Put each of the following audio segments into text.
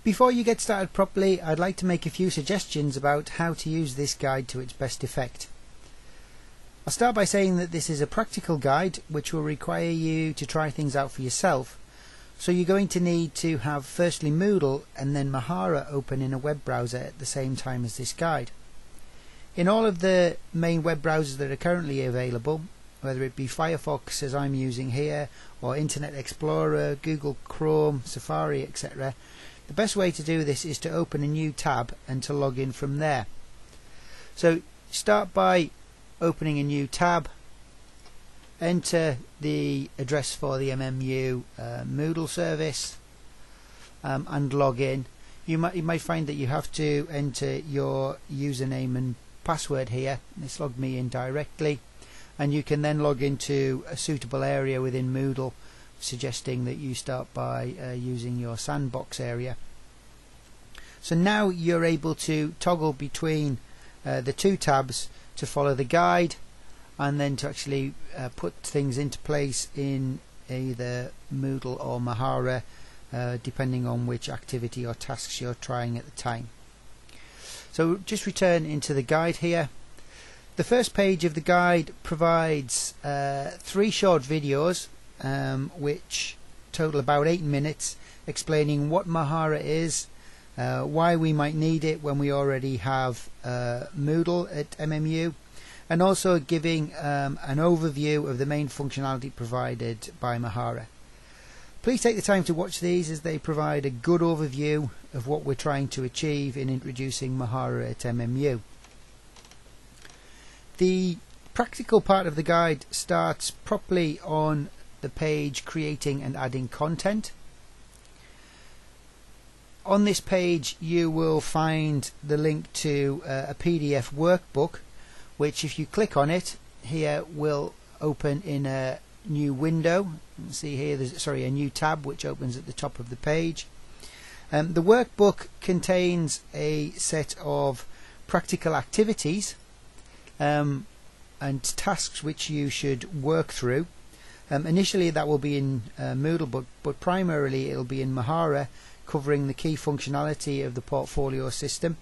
Before you get started properly, I'd like to make a few suggestions about how to use this guide to its best effect. I'll start by saying that this is a practical guide which will require you to try things out for yourself. So you're going to need to have firstly Moodle and then Mahara open in a web browser at the same time as this guide. In all of the main web browsers that are currently available, whether it be Firefox as I'm using here, or Internet Explorer, Google Chrome, Safari, etc., the best way to do this is to open a new tab and to log in from there. So start by opening a new tab, enter the address for the MMU Moodle service and log in. You might find that you have to enter your username and password here. This logged me in directly, and you can then log into a suitable area within Moodle, suggesting that you start by using your sandbox area. So now you're able to toggle between the two tabs to follow the guide and then to actually put things into place in either Moodle or Mahara, depending on which activity or tasks you're trying at the time. So just return into the guide here. The first page of the guide provides 3 short videos which total about 8 minutes, explaining what Mahara is, why we might need it when we already have Moodle at MMU, and also giving an overview of the main functionality provided by Mahara. Please take the time to watch these, as they provide a good overview of what we're trying to achieve in introducing Mahara at MMU. The practical part of the guide starts properly on the page creating and adding content. On this page you will find the link to a PDF workbook, which if you click on it here will open in a new window. You can see here there's a new tab which opens at the top of the page. The workbook contains a set of practical activities and tasks which you should work through. Initially that will be in Moodle, but primarily it will be in Mahara, covering the key functionality of the portfolio system.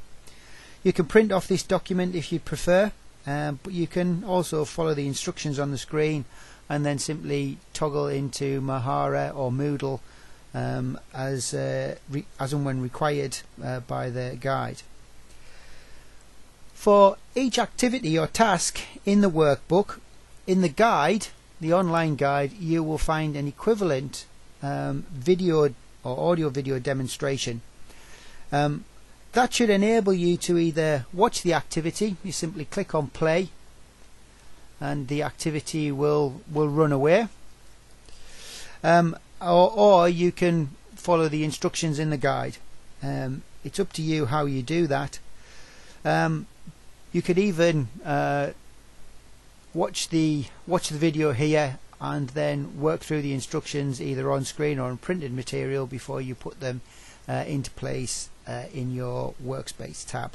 You can print off this document if you prefer, but you can also follow the instructions on the screen and then simply toggle into Mahara or Moodle as and when required by the guide. For each activity or task in the workbook, in the guide, the online guide, you will find an equivalent video or audio-video demonstration. That should enable you to either watch the activity. You simply click on play and the activity will run away, or you can follow the instructions in the guide. It's up to you how you do that. You could even watch the video here and then work through the instructions either on screen or on printed material before you put them into place in your workspace tab.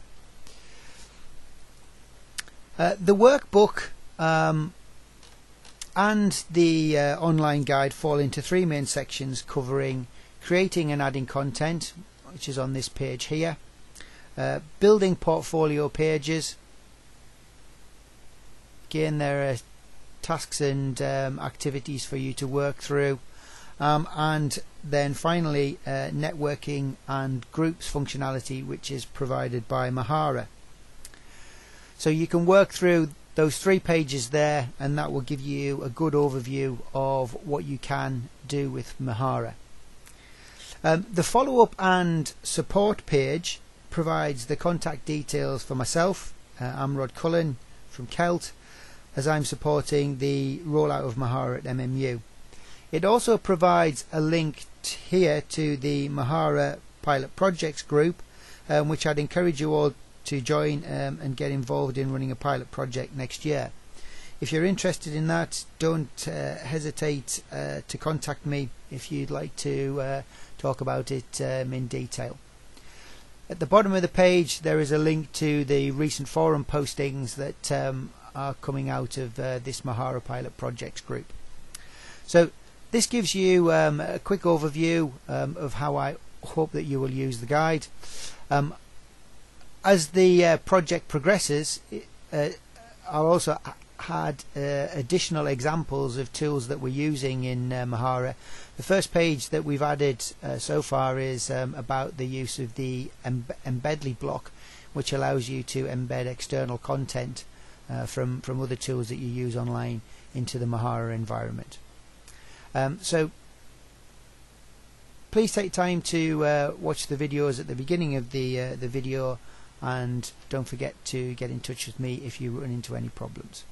The workbook and the online guide fall into 3 main sections, covering creating and adding content, which is on this page here, building portfolio pages. Again, there are tasks and activities for you to work through, and then finally networking and groups functionality, which is provided by Mahara. So you can work through those 3 pages there, and that will give you a good overview of what you can do with Mahara. The follow-up and support page provides the contact details for myself. I'm Rod Cullen from Celt, as I'm supporting the rollout of Mahara at MMU. It also provides a link here to the Mahara Pilot Projects group, which I'd encourage you all to join and get involved in running a pilot project next year. If you're interested in that, don't hesitate to contact me if you'd like to talk about it in detail. At the bottom of the page there is a link to the recent forum postings that are coming out of this Mahara Pilot Projects group. So This gives you a quick overview of how I hope that you will use the guide. As the project progresses, I'll also add additional examples of tools that we're using in Mahara. The first page that we've added so far is about the use of the Embedly block, which allows you to embed external content from other tools that you use online into the Mahara environment. So please take time to watch the videos at the beginning of the video, and don't forget to get in touch with me if you run into any problems.